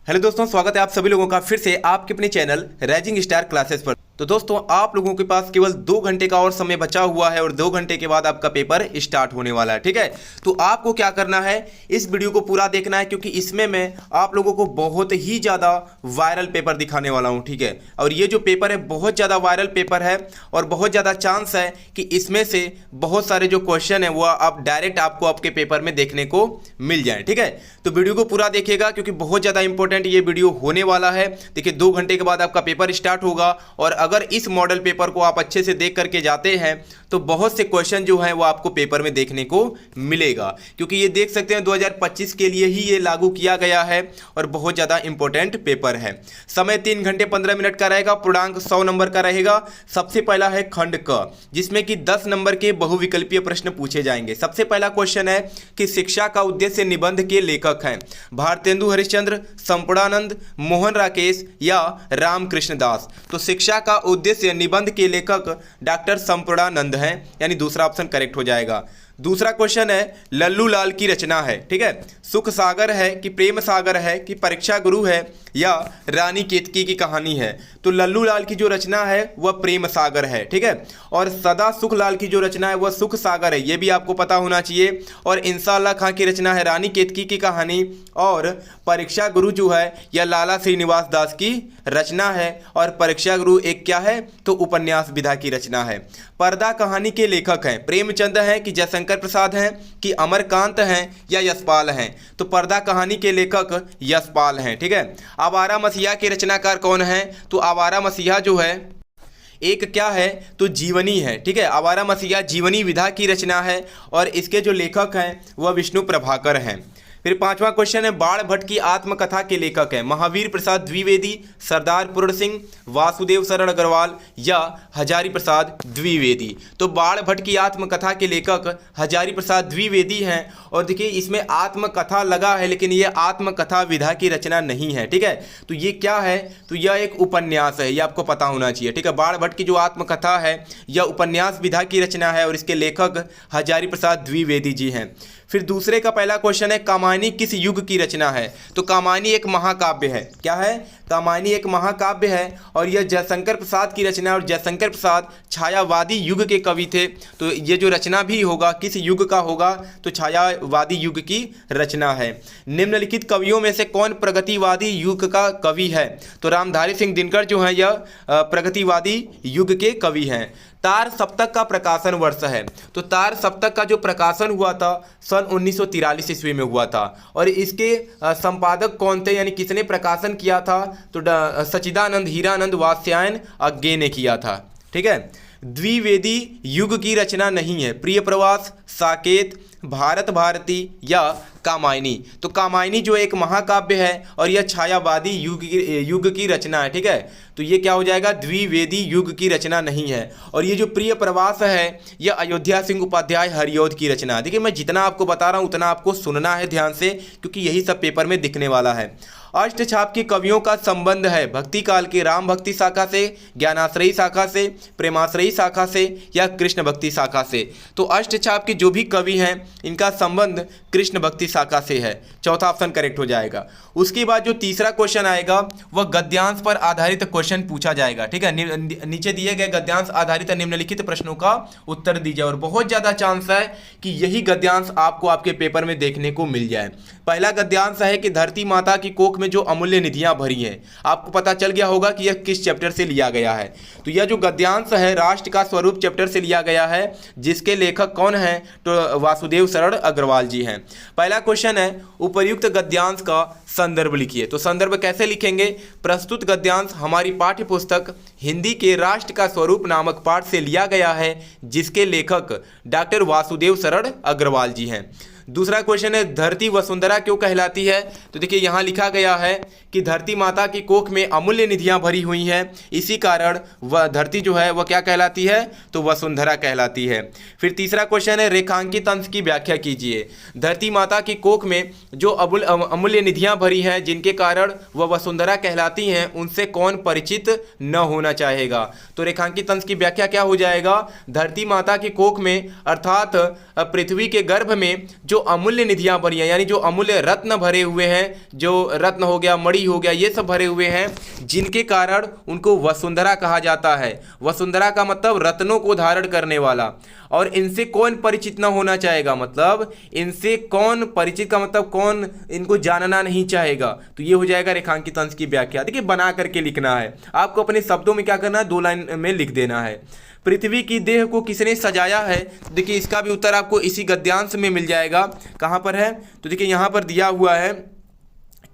Hello दोस्तों, स्वागत है आप सभी लोगों का फिर से आपके अपने चैनल राइजिंग स्टार क्लासेस पर। तो दोस्तों, आप लोगों के पास केवल 2 घंटे का और समय बचा हुआ है और 2 घंटे के बाद आपका पेपर स्टार्ट होने वाला है। ठीक है, तो आपको क्या करना है, इस वीडियो को पूरा देखना है क्योंकि इसमें मैं आप लोगों को बहुत ही ज़्यादा वायरल पेपर दिखाने वाला हूँ। ठीक है, और ये जो पेपर है बहुत ज़्यादा वायरल पेपर है और बहुत ज़्यादा चांस है कि इसमें से बहुत सारे जो क्वेश्चन है वो आप डायरेक्ट आपको आपके पेपर में देखने को मिल जाए। ठीक है, तो वीडियो को पूरा देखिएगा क्योंकि बहुत ज़्यादा इंपॉर्टेंट ये वीडियो होने वाला है। देखिए, 2 घंटे के बाद आपका पेपर स्टार्ट होगा और अगर इस मॉडल पेपर को आप अच्छे से देख करके जाते हैं तो बहुत से क्वेश्चन जो हैं वो आपको पेपर में देखने को मिलेगा, क्योंकि ये देख सकते हैं 2025 के लिए ही ये लागू किया गया है और बहुत ज़्यादा इंपॉर्टेंट पेपर है। समय 3 घंटे 15 मिनट का रहेगा, पूर्णांक 100 नंबर का रहेगा। सबसे पहला है खंड क, जिसमें कि 10 नंबर के बहुविकल्पीय प्रश्न पूछे जाएंगे। सबसे पहला क्वेश्चन है कि शिक्षा का उद्देश्य निबंध के लेखक हैं भारतेंदु हरिश्चंद्र, संपूर्णानंद, मोहन राकेश या रामकृष्ण दास। तो शिक्षा का उद्देश्य निबंध के लेखक डॉक्टर संपूर्णानंद हैं, यानी दूसरा ऑप्शन करेक्ट हो जाएगा। दूसरा क्वेश्चन है लल्लू लाल की रचना है। ठीक है, सुख सागर है कि प्रेम सागर है कि परीक्षा गुरु है या रानी केतकी की कहानी है। तो लल्लू लाल की जो रचना है वह प्रेम सागर है। ठीक है, और सदा सुख लाल की जो रचना है वह सुख सागर है, ये भी आपको पता होना चाहिए। और इंशाअल्लाह खां की रचना है रानी केतकी की कहानी और परीक्षा गुरु जो है यह लाला श्रीनिवास दास की रचना है। और परीक्षा गुरु एक क्या है, तो उपन्यास विधा की रचना है। पर्दा कहानी के लेखक हैं प्रेमचंद हैं कि जयशंकर प्रसाद हैं कि अमरकांत हैं या यशपाल हैं। तो पर्दा कहानी के लेखक यशपाल हैं। ठीक है, आवारा मसीहा के रचनाकार कौन हैं, तो आवारा मसीहा जो है एक क्या है, तो जीवनी है। ठीक है, आवारा मसीहा जीवनी विधा की रचना है और इसके जो लेखक हैं वह विष्णु प्रभाकर हैं। फिर 5वां क्वेश्चन है बाण भट्ट की आत्मकथा के लेखक हैं महावीर प्रसाद द्विवेदी, सरदार पूर्ण सिंह, वासुदेव शरण अग्रवाल या हजारी प्रसाद द्विवेदी। तो बाण भट्ट की आत्मकथा के लेखक हजारी प्रसाद द्विवेदी हैं। और देखिए, इसमें आत्मकथा लगा है लेकिन ये आत्मकथा विधा की रचना नहीं है। ठीक है, तो ये क्या है, तो यह एक उपन्यास है, ये आपको पता होना चाहिए। ठीक है, बाण भट्ट की जो आत्मकथा है यह उपन्यास विधा की रचना है और इसके लेखक हजारी प्रसाद द्विवेदी जी हैं। फिर दूसरे का पहला क्वेश्चन है कामायनी किस युग की रचना है। तो कामायनी एक महाकाव्य है। क्या है, कामायनी एक महाकाव्य है और यह जयशंकर प्रसाद की रचना है और जयशंकर प्रसाद छायावादी युग के कवि थे। तो ये जो रचना भी होगा किस युग का होगा, तो छायावादी युग की रचना है। निम्नलिखित कवियों में से कौन प्रगतिवादी युग का कवि है, तो रामधारी सिंह दिनकर जो है यह प्रगतिवादी युग के कवि हैं। तार सप्तक का प्रकाशन वर्ष है, तो तार सप्तक का जो प्रकाशन हुआ था सन 1943 ईस्वी में हुआ था और इसके संपादक कौन थे, यानी किसने प्रकाशन किया था, तो सच्चिदानंद हीरानंद वात्स्यायन अज्ञे ने किया था। ठीक है, द्विवेदी युग की रचना नहीं है, प्रिय प्रवास, साकेत, भारत भारती या कामायनी। तो कामायनी जो एक महाकाव्य है और यह छायावादी युग की रचना है। ठीक है, तो ये क्या हो जाएगा, द्विवेदी युग की रचना नहीं है। और ये जो प्रिय प्रवास है यह अयोध्या सिंह उपाध्याय हरिऔध की रचना है। देखिए, मैं जितना आपको बता रहा हूँ उतना आपको सुनना है ध्यान से, क्योंकि यही सब पेपर में दिखने वाला है। अष्टछाप के कवियों का संबंध है भक्ति काल के राम भक्ति शाखा से, ज्ञानाश्रयी शाखा से, प्रेमाश्रयी शाखा से या कृष्ण भक्ति शाखा से। तो अष्टछाप के जो भी कवि हैं इनका संबंध कृष्ण भक्ति शाखा से है। चौथा ऑप्शन करेक्ट हो जाएगा। उसके बाद जो तीसरा क्वेश्चन आएगा वह गद्यांश पर आधारित क्वेश्चन पूछा जाएगा। ठीक है, नीचे दिए गए गद्यांश आधारित निम्नलिखित प्रश्नों का उत्तर दीजिए और बहुत ज़्यादा चांस है कि यही गद्यांश आपको आपके पेपर में देखने को मिल जाए। पहला गद्यांश है कि धरती माता की कोख में जो अमूल्य निधियां भरी हैं। आपको पता चल गया होगा कि यह किस चैप्टर से लिया गया है। तो यह जो गद्यांश है राष्ट्र का स्वरूप चैप्टर से लिया गया है, जिसके लेखक कौन हैं, तो वासुदेव शरण अग्रवाल जी हैं। पहला क्वेश्चन है उपर्युक्त गद्यांश का संदर्भ लिखिए। तो संदर्भ कैसे लिखेंगे, प्रस्तुत गद्यांश हमारी पाठ्य पुस्तक हिंदी के राष्ट्र का स्वरूप नामक पाठ से लिया गया है, जिसके लेखक डॉक्टर वासुदेव शरण अग्रवाल जी हैं। दूसरा क्वेश्चन है धरती वसुंधरा क्यों कहलाती है। तो देखिए, यहाँ लिखा गया है कि धरती माता की कोख में अमूल्य निधियां भरी हुई हैं, इसी कारण वह धरती जो है वह क्या कहलाती है, तो वसुंधरा कहलाती है। फिर तीसरा क्वेश्चन है रेखांकित अंश की व्याख्या कीजिए। धरती माता की कोख में जो अमूल्य निधियां भरी हैं जिनके कारण वह वसुंधरा कहलाती हैं, उनसे कौन परिचित न होना चाहेगा। तो रेखांकित अंश की व्याख्या क्या हो जाएगा, धरती माता की कोख में अर्थात पृथ्वी के गर्भ में जो अमूल्य निधियां भरी हैं, यानी जो अमूल्य रत्न भरे हुए हैं, जो रत्न हो गया, मणि हो गया, ये सब भरे हुए हैं, जिनके कारण उनको वसुंधरा कहा जाता है। वसुंधरा का मतलब रत्नों को धारण करने वाला। और इनसे कौन परिचित ना होना चाहेगा, मतलब इनसे कौन परिचित का मतलब कौन इनको जानना नहीं चाहेगा। तो ये हो जाएगा रेखांकित अंश की व्याख्या। देखिए बना करके लिखना है आपको, अपने शब्दों में क्या करना है, 2 लाइन में लिख देना है। पृथ्वी की देह को किसने सजाया है? देखिए इसका भी उत्तर आपको इसी गद्यांश में मिल जाएगा। कहाँ पर है? तो देखिए यहाँ पर दिया हुआ है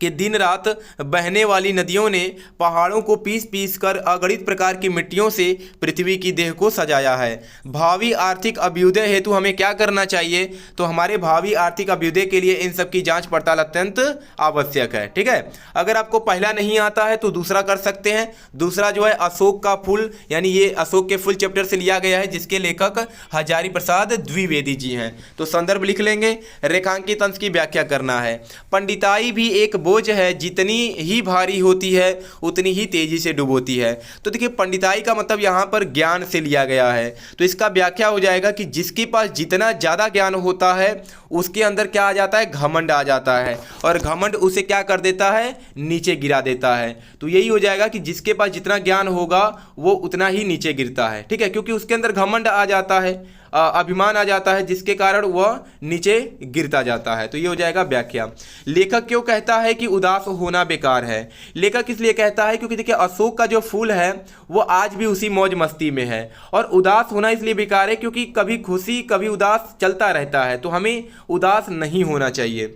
कि दिन रात बहने वाली नदियों ने पहाड़ों को पीस पीस कर अगणित प्रकार की मिट्टियों से पृथ्वी की देह को सजाया है। भावी आर्थिक अभ्युदय हेतु हमें क्या करना चाहिए? तो हमारे भावी आर्थिक अभ्युदय के लिए इन सब की जांच पड़ताल अत्यंत आवश्यक है। ठीक है, अगर आपको पहला नहीं आता है तो दूसरा कर सकते हैं। दूसरा जो है अशोक का फूल, यानी ये अशोक के फूल चैप्टर से लिया गया है, जिसके लेखक हजारी प्रसाद द्विवेदी जी हैं। तो संदर्भ लिख लेंगे। रेखांकित अंश की व्याख्या करना है। पंडिताई भी एक बोझ है, जितनी ही भारी होती है उतनी ही तेजी से डुबोती है। तो देखिए पंडिताई का मतलब यहाँ पर ज्ञान से लिया गया है। तो इसका व्याख्या हो जाएगा कि जिसके पास जितना ज़्यादा ज्ञान होता है उसके अंदर क्या आ जाता है, घमंड आ जाता है, और घमंड उसे क्या कर देता है, नीचे गिरा देता है। तो यही हो जाएगा कि जिसके पास जितना ज्ञान होगा वो उतना ही नीचे गिरता है। ठीक है, क्योंकि उसके अंदर घमंड आ जाता है, अभिमान आ जाता है, जिसके कारण वह नीचे गिरता जाता है। तो ये हो जाएगा व्याख्या। लेखक क्यों कहता है कि उदास होना बेकार है? लेखक इसलिए कहता है क्योंकि देखिए अशोक का जो फूल है वो आज भी उसी मौज मस्ती में है, और उदास होना इसलिए बेकार है क्योंकि कभी खुशी कभी उदास चलता रहता है। तो हमें उदास नहीं होना चाहिए।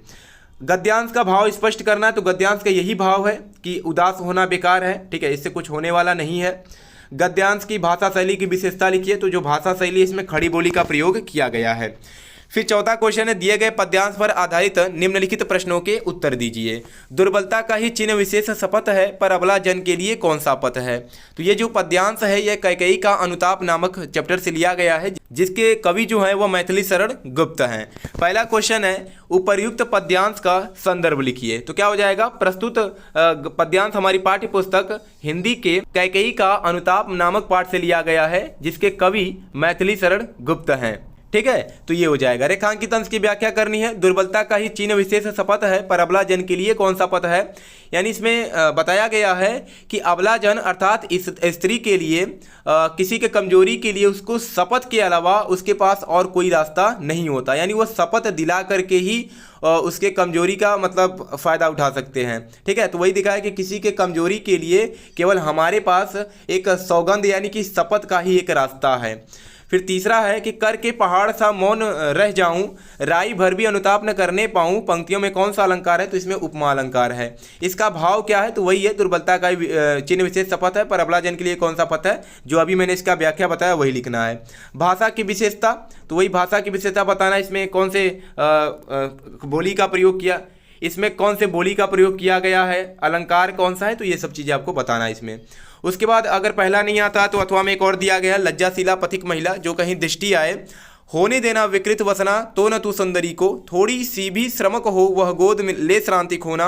गद्यांश का भाव स्पष्ट करना है, तो गद्यांश का यही भाव है कि उदास होना बेकार है। ठीक है, इससे कुछ होने वाला नहीं है। गद्यांश की भाषा शैली की विशेषता लिखिए, तो जो भाषा शैली इसमें खड़ी बोली का प्रयोग किया गया है। फिर चौथा क्वेश्चन है, दिए गए पद्यांश पर आधारित निम्नलिखित प्रश्नों के उत्तर दीजिए। दुर्बलता का ही चिन्ह विशेष शपथ है, पर अबला जन के लिए कौन सा पथ है? तो ये जो पद्यांश है यह कैकेयी का अनुताप नामक चैप्टर से लिया गया है, जिसके कवि जो है वह मैथिली शरण गुप्त हैं। पहला क्वेश्चन है, उपर्युक्त पद्यांश का संदर्भ लिखिए। तो क्या हो जाएगा, प्रस्तुत पद्यांश हमारी पाठ्य पुस्तक हिंदी के कैकेयी का अनुताप नामक पाठ से लिया गया है, जिसके कवि मैथिली शरण गुप्त हैं। ठीक है, तो ये हो जाएगा। रेखांकित अंश की व्याख्या करनी है। दुर्बलता का ही चिन्ह विशेष शपथ है, पर अबला जन के लिए कौन सा पथ है? यानी इसमें बताया गया है कि अबला जन अर्थात इस स्त्री के लिए किसी के कमजोरी के लिए उसको शपथ के अलावा उसके पास और कोई रास्ता नहीं होता। यानी वह शपथ दिला करके ही उसके कमजोरी का मतलब फ़ायदा उठा सकते हैं। ठीक है, तो वही दिखाया कि किसी के कमजोरी के लिए केवल हमारे पास एक सौगंध यानी कि शपथ का ही एक रास्ता है। फिर तीसरा है कि कर के पहाड़ सा मौन रह जाऊं, राई भर भी अनुताप न करने पाऊं, पंक्तियों में कौन सा अलंकार है? तो इसमें उपमा अलंकार है। इसका भाव क्या है? तो वही है, दुर्बलता का चिन्ह विशेष शपथ है, पर अबला जन के लिए कौन सा पथ है? जो अभी मैंने इसका व्याख्या बताया वही लिखना है। भाषा की विशेषता, तो वही भाषा की विशेषता बताना, इसमें कौन से बोली का प्रयोग किया, इसमें कौन से बोली का प्रयोग किया गया है, अलंकार कौन सा है, तो ये सब चीज़ें आपको बताना है इसमें। उसके बाद अगर पहला नहीं आता तो अथवा में एक और दिया गया, लज्जाशीला पथिक महिला जो कहीं दृष्टि आए, होने देना विकृत वसना तो न तू सुंदरी को, थोड़ी सी भी श्रमक हो वह गोद में ले श्रांति खोना,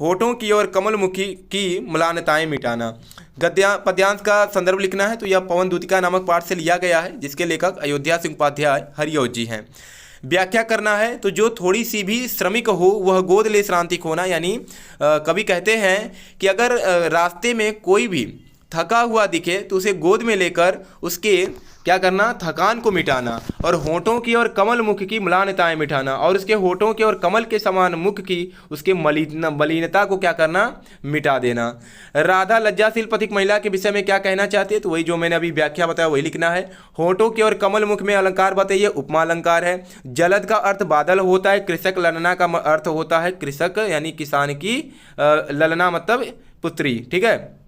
होठों की और कमल मुखी की म्लानताएं मिटाना। पद्यांश का संदर्भ लिखना है, तो यह पवन दूतिका नामक पाठ से लिया गया है, जिसके लेखक अयोध्या सिंह उपाध्याय हरिऔध जी हैं। व्याख्या करना है, तो जो थोड़ी सी भी श्रमिक हो वह गोद ले श्रांति खोना, यानी कवि कहते हैं कि अगर रास्ते में कोई भी थका हुआ दिखे तो उसे गोद में लेकर उसके क्या करना, थकान को मिटाना, और होठों की और कमल मुख की म्लानताएं मिटाना, और उसके होठों के और कमल के समान मुख की उसके मलिनता को क्या करना, मिटा देना। राधा लज्जाशील पथिक महिला के विषय में क्या कहना चाहती है? तो वही जो मैंने अभी व्याख्या बताया वही लिखना है। होठों के और कमल मुख में अलंकार बताइए, उपमा अलंकार है। जलद का अर्थ बादल होता है, कृषक ललना का अर्थ होता है कृषक यानी किसान की, ललना मतलब पुत्री। ठीक है,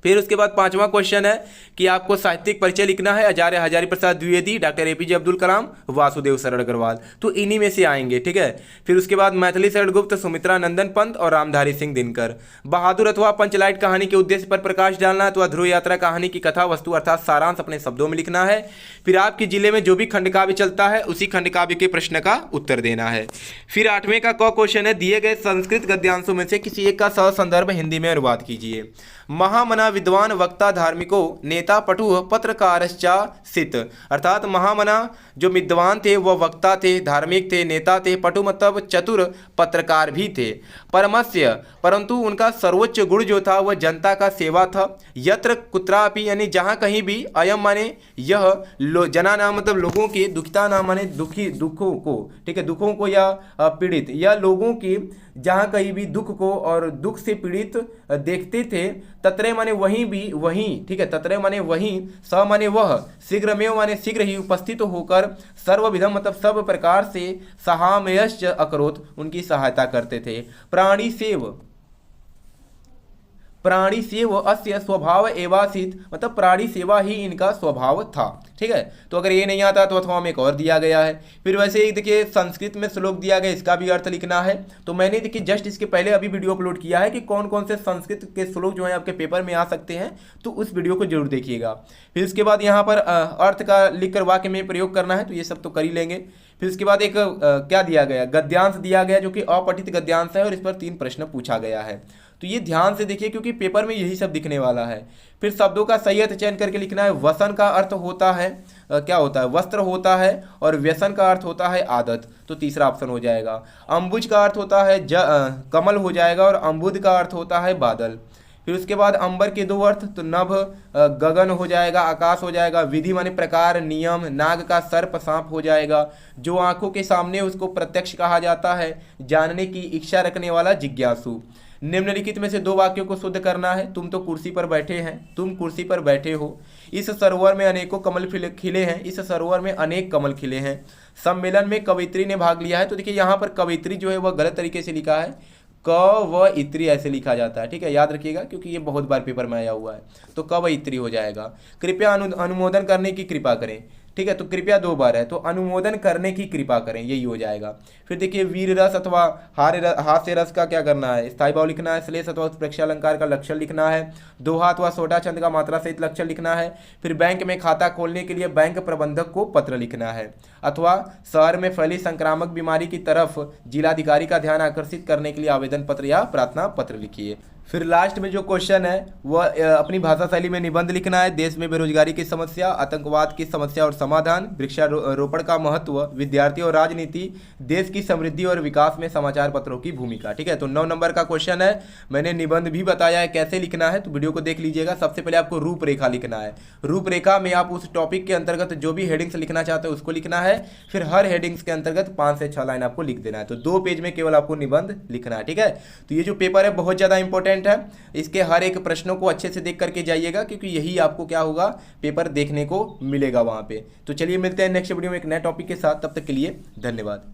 फिर उसके बाद पांचवा क्वेश्चन है कि आपको साहित्यिक परिचय लिखना है। आचार्य हजारी प्रसाद द्विवेदी, डॉक्टर APJ अब्दुल कलाम, वासुदेव शरण अग्रवाल, तो इन्हीं में से आएंगे। ठीक है, फिर उसके बाद मैथिली शरण गुप्त, सुमित्रा नंदन पंत और रामधारी सिंह दिनकर। बहादुर अथवा पंचलाइट कहानी के उद्देश्य पर प्रकाश डालना है, तो ध्रुव यात्रा कहानी की कथा वस्तु अर्थात सारांश अपने शब्दों में लिखना है। फिर आपके जिले में जो भी खंडकाव्य चलता है उसी खंडकाव्य के प्रश्न का उत्तर देना है। फिर 8वें का क क्वेश्चन है, दिए गए संस्कृत गद्यांशों में से किसी एक का सह संदर्भ हिंदी में अनुवाद कीजिए। महामना विद्वान वक्ता धार्मिको नेता पटु पत्रकारश्चासीत्। अर्थात महामना जो विद्वान थे वह वक्ता थे, धार्मिक थे, नेता थे, पटु मतलब चतुर पत्रकार भी थे। परमस्य परंतु उनका सर्वोच्च गुण जो था वह जनता का सेवा था। यत्र कुत्रापि यानी जहाँ कहीं भी, अयम माने यह, जना नाम मतलब लोगों के, दुखिता नाम माने दुखी, दुखों को, ठीक है, दुखों को या पीड़ित या लोगों की जहाँ कहीं भी दुख को और दुख से पीड़ित देखते थे। तत्रे माने वहीं भी, वहीं, ठीक है, तत्रे माने वहीं, स माने वह, शीघ्रमेव माने शीघ्र ही, उपस्थित होकर, सर्वविधम मतलब सब प्रकार से, सहामयश्च अकरोत् उनकी सहायता करते थे। प्राणी सेव अस्य स्वभाव एवासीत मतलब प्राणी सेवा ही इनका स्वभाव था। ठीक है, तो अगर ये नहीं आता तो अथवा में एक और दिया गया है। फिर वैसे ही देखिए संस्कृत में श्लोक दिया गया, इसका भी अर्थ लिखना है। तो मैंने देखिए जस्ट इसके पहले अभी वीडियो अपलोड किया है कि कौन कौन से संस्कृत के श्लोक जो है आपके पेपर में आ सकते हैं, तो उस वीडियो को जरूर देखिएगा। फिर इसके बाद यहाँ पर अर्थ का लिखकर वाक्य में प्रयोग करना है, तो ये सब तो कर ही लेंगे। फिर इसके बाद एक क्या दिया गया, गद्यांश दिया गया जो कि अपठित गद्यांश है और इस पर 3 प्रश्न पूछा गया है। तो ये ध्यान से देखिए क्योंकि पेपर में यही सब दिखने वाला है। फिर शब्दों का सही अर्थ चयन करके लिखना है। वसन का अर्थ होता है क्या होता है, वस्त्र होता है, और व्यसन का अर्थ होता है आदत, तो तीसरा ऑप्शन हो जाएगा। अम्बुज का अर्थ होता है कमल हो जाएगा, और अम्बुद का अर्थ होता है बादल। फिर उसके बाद अंबर के 2 अर्थ, तो नभ गगन हो जाएगा, आकाश हो जाएगा। विधि माने प्रकार, नियम। नाग का सर्प, सांप हो जाएगा। जो आंखों के सामने उसको प्रत्यक्ष कहा जाता है, जानने की इच्छा रखने वाला जिज्ञासु। निम्नलिखित में से 2 वाक्यों को शुद्ध करना है। तुम तो कुर्सी पर बैठे हैं, तुम कुर्सी पर बैठे हो। इस सरोवर में अनेकों कमल खिले हैं, इस सरोवर में अनेक कमल खिले हैं। सम्मेलन में कवित्री ने भाग लिया है, तो देखिए यहाँ पर कवित्री जो है वह गलत तरीके से लिखा है, क व इत्री ऐसे लिखा जाता है। ठीक है, याद रखिएगा क्योंकि ये बहुत बार पेपर में आया हुआ है, तो क व इत्री हो जाएगा। कृपया अनुमोदन करने की कृपा करें। ठीक है, तो कृपया 2 बार है, तो अनुमोदन करने की कृपा करें, यही हो जाएगा। फिर देखिए वीर रस अथवा हास्य रस का क्या करना है, स्थायी भाव लिखना है। श्लेष अथवा उत्प्रेक्षा अलंकार का लक्षण लिखना है। दोहा अथवा सोटा छंद का मात्रा सहित लक्षण लिखना है। फिर बैंक में खाता खोलने के लिए बैंक प्रबंधक को पत्र लिखना है, अथवा शहर में फैली संक्रामक बीमारी की तरफ जिलाधिकारी का ध्यान आकर्षित करने के लिए आवेदन पत्र या प्रार्थना पत्र लिखिए। फिर लास्ट में जो क्वेश्चन है वह अपनी भाषा शैली में निबंध लिखना है। देश में बेरोजगारी की समस्या, आतंकवाद की समस्या और समाधान, वृक्षारोपण का महत्व, विद्यार्थी और राजनीति, देश की समृद्धि और विकास में समाचार पत्रों की भूमिका। ठीक है, तो 9 नंबर का क्वेश्चन है। मैंने निबंध भी बताया है कैसे लिखना है, तो वीडियो को देख लीजिएगा। सबसे पहले आपको रूपरेखा लिखना है। रूपरेखा में आप उस टॉपिक के अंतर्गत जो भी हेडिंग्स लिखना चाहते हो उसको लिखना है। फिर हर हेडिंग्स के अंतर्गत 5 से 6 लाइन आपको लिख देना है, तो 2 पेज में केवल आपको निबंध लिखना है। ठीक है, तो ये जो पेपर है बहुत ज़्यादा इंपॉर्टेंट है। इसके हर एक प्रश्नों को अच्छे से देख करके जाइएगा क्योंकि यही आपको क्या होगा, पेपर देखने को मिलेगा वहां पे। तो चलिए मिलते हैं नेक्स्ट वीडियो में एक नए टॉपिक के साथ, तब तक के लिए धन्यवाद।